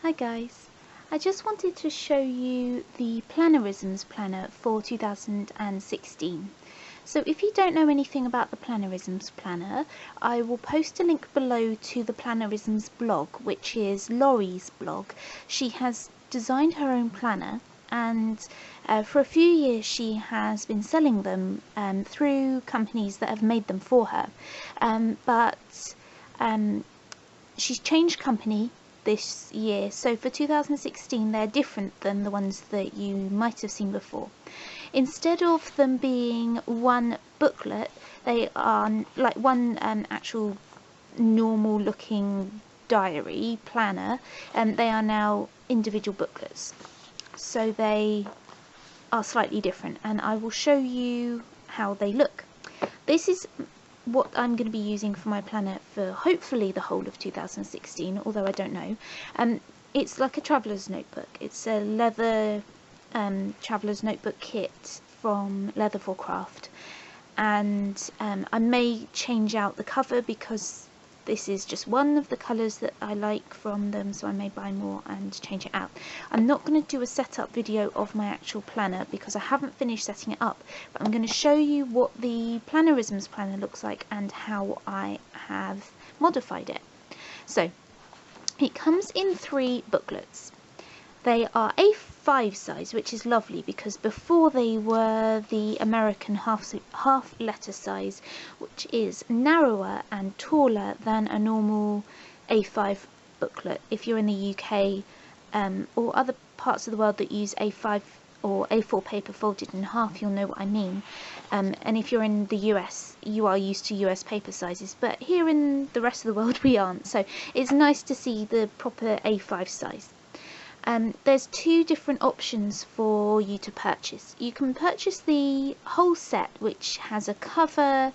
Hi guys, I just wanted to show you the Plannerisms Planner for 2016. So if you don't know anything about the Plannerisms Planner, I will post a link below to the Plannerisms blog, which is Laurie's blog. She has designed her own planner, and for a few years she has been selling them through companies that have made them for her. But she's changed company this year, so for 2016 they're different than the ones that you might have seen before. Instead of them being one booklet, they are like one actual normal looking diary planner, and they are now individual booklets, so they are slightly different, and I will show you how they look. This is what I'm going to be using for my planner for hopefully the whole of 2016, although I don't know. It's like a traveller's notebook. It's a leather traveller's notebook kit from Leather for Craft, and I may change out the cover because this is just one of the colours that I like from them, so I may buy more and change it out. I'm not going to do a setup video of my actual planner because I haven't finished setting it up, but I'm going to show you what the Plannerisms Planner looks like and how I have modified it. So it comes in 3 booklets. They are A5 size, which is lovely because before they were the American half letter size, which is narrower and taller than a normal A5 booklet. If you're in the UK or other parts of the world that use A5 or A4 paper folded in half, you'll know what I mean. And if you're in the US, you are used to US paper sizes, but here in the rest of the world we aren't, so it's nice to see the proper A5 size. There's 2 different options for you to purchase. You can purchase the whole set, which has a cover,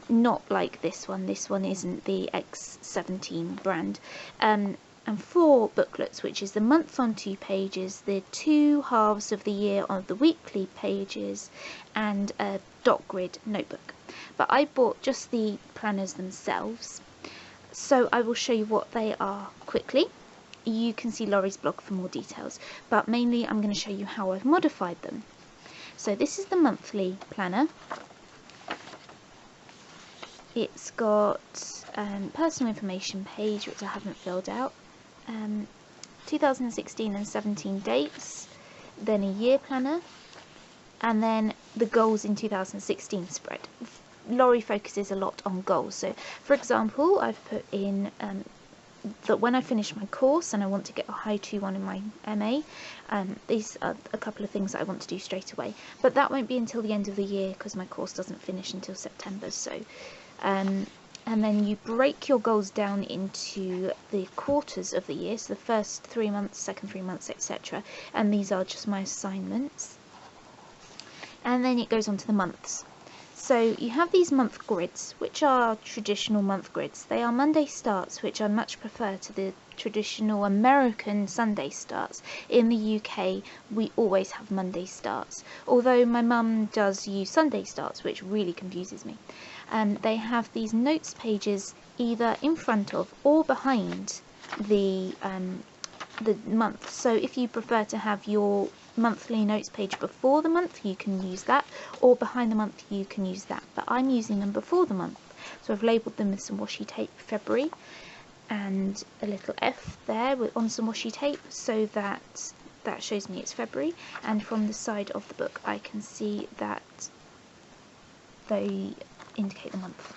not like this one. This one isn't the X17 brand. And 4 booklets, which is the month on 2 pages, the 2 halves of the year on the weekly pages, and a dot grid notebook. But I bought just the planners themselves, so I will show you what they are quickly. You can see Laurie's blog for more details, but mainly I'm going to show you how I've modified them. So this is the monthly planner. It's got personal information page, which I haven't filled out, 2016 and 17 dates, then a year planner, and then the goals in 2016 spread. Laurie focuses a lot on goals, so for example I've put in that when I finish my course and I want to get a high 2-1 in my MA, these are a couple of things that I want to do straight away, but that won't be until the end of the year because my course doesn't finish until September. So and then you break your goals down into the quarters of the year, so the first 3 months, second 3 months, etc., and these are just my assignments, and then it goes on to the months. So you have these month grids, which are traditional month grids. They are Monday starts, which I much prefer to the traditional American Sunday starts. In the UK, we always have Monday starts, although my mum does use Sunday starts, which really confuses me. They have these notes pages either in front of or behind the month. So if you prefer to have your monthly notes page before the month, you can use that, or behind the month you can use that, but I'm using them before the month, so I've labelled them with some washi tape February and a little F there on some washi tape, so that shows me it's February, and from the side of the book I can see that they indicate the month.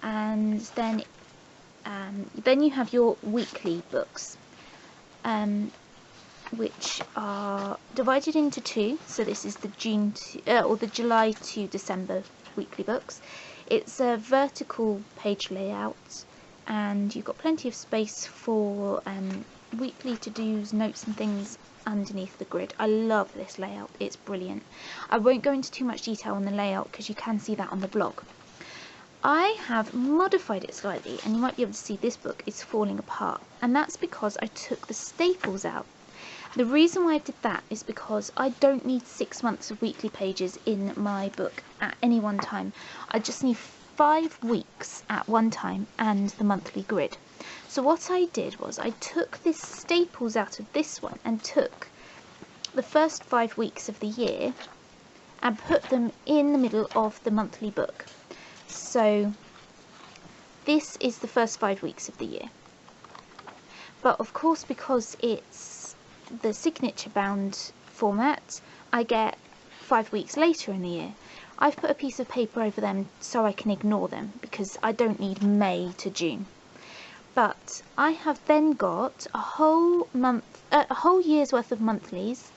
And then you have your weekly books, which are divided into 2. So this is the the July to December weekly books. It's a vertical page layout, and you've got plenty of space for weekly to-dos, notes and things underneath the grid. I love this layout, it's brilliant. I won't go into too much detail on the layout because you can see that on the blog. I have modified it slightly, and you might be able to see this book is falling apart, and that's because I took the staples out. The reason why I did that is because I don't need 6 months of weekly pages in my book at any one time. I just need 5 weeks at one time and the monthly grid. So what I did was I took this staples out of this one and took the first 5 weeks of the year and put them in the middle of the monthly book. So this is the first 5 weeks of the year. But of course, because it's the signature bound format, I get 5 weeks later in the year. I've put a piece of paper over them so I can ignore them, because I don't need May to June. But I have then got a whole year's worth of monthlies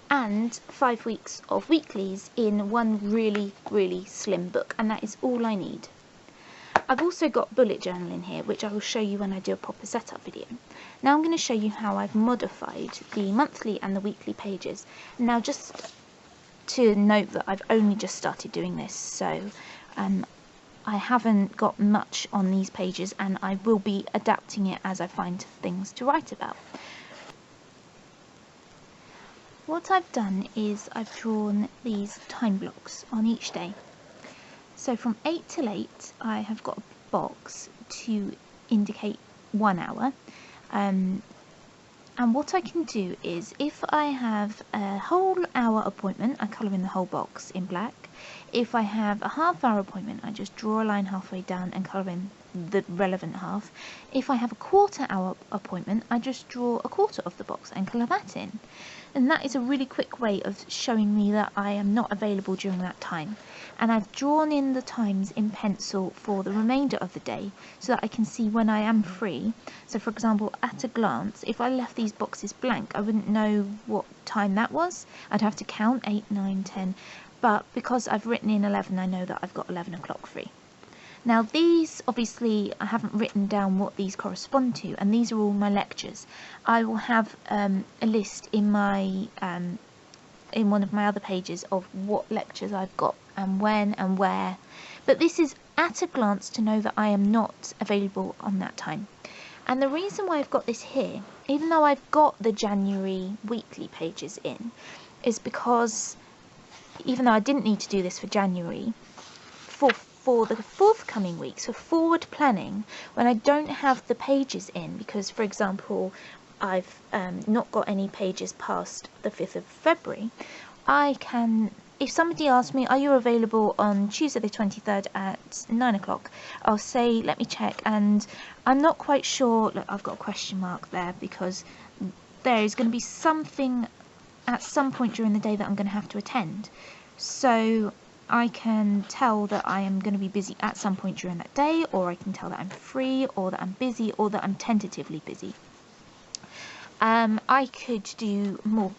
and 5 weeks of weeklies in one really slim book, and that is all I need. I've also got bullet journal in here, which I will show you when I do a proper setup video. Now I'm going to show you how I've modified the monthly and the weekly pages. Now, just to note that I've only just started doing this, so I haven't got much on these pages, and I will be adapting it as I find things to write about. What I've done is I've drawn these time blocks on each day. So from 8 till 8 I have got a box to indicate 1 hour, and what I can do is, if I have a whole hour appointment, I colour in the whole box in black. If I have a half-hour appointment, I just draw a line halfway down and colour in the relevant half. If I have a quarter-hour appointment, I just draw a quarter of the box and colour that in. And that is a really quick way of showing me that I am not available during that time. And I've drawn in the times in pencil for the remainder of the day so that I can see when I am free. So for example, at a glance, if I left these boxes blank, I wouldn't know what time that was. I'd have to count 8, 9, 10. But because I've written in 11, I know that I've got 11 o'clock free. Now these, obviously, I haven't written down what these correspond to, and these are all my lectures. I will have a list in my in one of my other pages of what lectures I've got and when and where. But this is at a glance to know that I am not available on that time. And the reason why I've got this here, even though I've got the January weekly pages in, is because even though I didn't need to do this for January, for the forthcoming weeks, for forward planning, when I don't have the pages in, because for example I've not got any pages past the 5th of February, I can, if somebody asks me, are you available on Tuesday the 23rd at 9 o'clock, I'll say, let me check, and I'm not quite sure. Look, I've got a question mark there because there is going to be something at some point during the day that I'm going to have to attend. So I can tell that I am going to be busy at some point during that day, or I can tell that I'm free, or that I'm busy, or that I'm tentatively busy. I could do more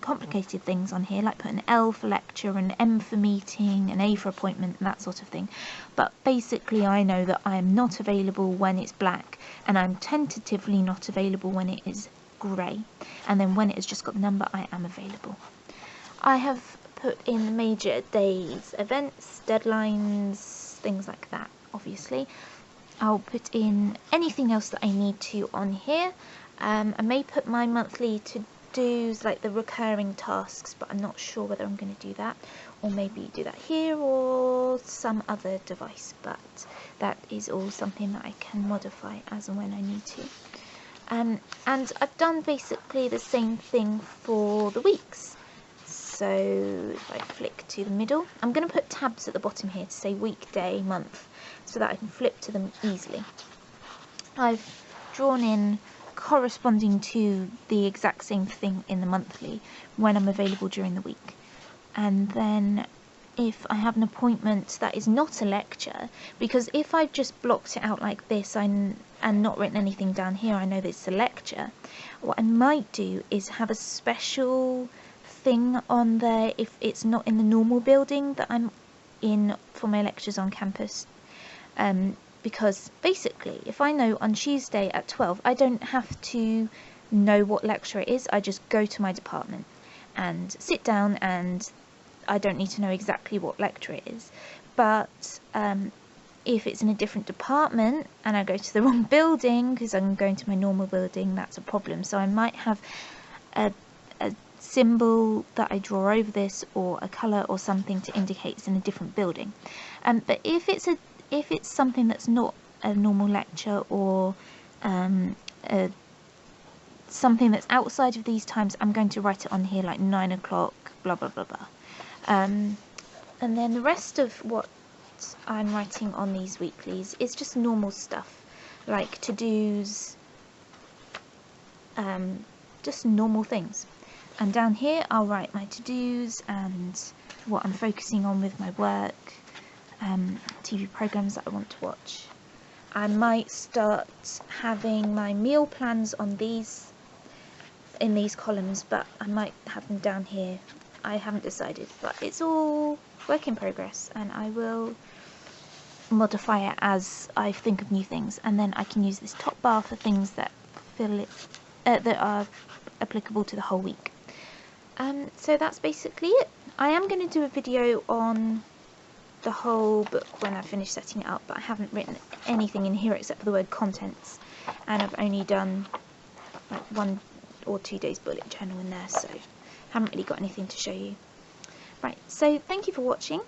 complicated things on here, like put an L for lecture, an M for meeting, an A for appointment, and that sort of thing. But basically I know that I am not available when it's black, and I'm tentatively not available when it is grey, and then when it has just got the number, I am available. I have put in the major days, events, deadlines, things like that. Obviously I'll put in anything else that I need to on here. I may put my monthly to-dos, like the recurring tasks, but I'm not sure whether I'm going to do that, or maybe do that here or some other device, but that is all something that I can modify as and when I need to. And I've done basically the same thing for the weeks. So if I flick to the middle, I'm going to put tabs at the bottom here to say week, day, month, so that I can flip to them easily. I've drawn in corresponding to the exact same thing in the monthly when I'm available during the week. And then if I have an appointment that is not a lecture, because if I've just blocked it out like this and not written anything down here, I know that it's a lecture. What I might do is have a special thing on there if it's not in the normal building that I'm in for my lectures on campus. Because basically, if I know on Tuesday at 12, I don't have to know what lecture it is. I just go to my department and sit down, and I don't need to know exactly what lecture it is. But if it's in a different department and I go to the wrong building because I'm going to my normal building, that's a problem. So I might have a symbol that I draw over this, or a colour or something to indicate it's in a different building. But if it's something that's not a normal lecture, or something that's outside of these times, I'm going to write it on here, like 9 o'clock, blah blah blah blah. And then the rest of what I'm writing on these weeklies is just normal stuff, like to-dos, just normal things. And down here I'll write my to-dos and what I'm focusing on with my work, TV programs that I want to watch. I might start having my meal plans on these, in these columns, but I might have them down here. I haven't decided, but it's all work in progress, and I will modify it as I think of new things. And then I can use this top bar for things that fill it, that are applicable to the whole week. So that's basically it. I am going to do a video on the whole book when I finish setting it up, but I haven't written anything in here except for the word contents, and I've only done like 1 or 2 days bullet journal in there, so haven't really got anything to show you. Right, so thank you for watching.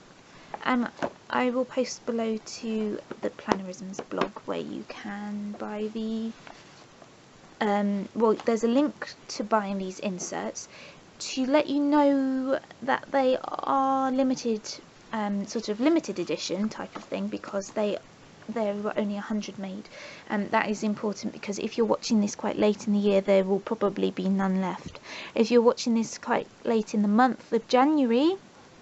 I will post below to the Plannerisms blog where you can buy the well, there's a link to buying these inserts, to let you know that they are limited, sort of limited edition type of thing, because there were only 100 made. That is important because if you're watching this quite late in the year, there will probably be none left. If you're watching this quite late in the month of January,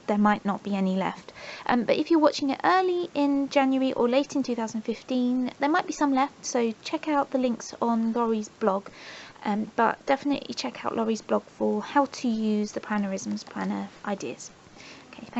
there might not be any left. But if you're watching it early in January or late in 2015, there might be some left, so check out the links on Laurie's blog. But definitely check out Laurie's blog for how to use the Plannerisms Planner ideas.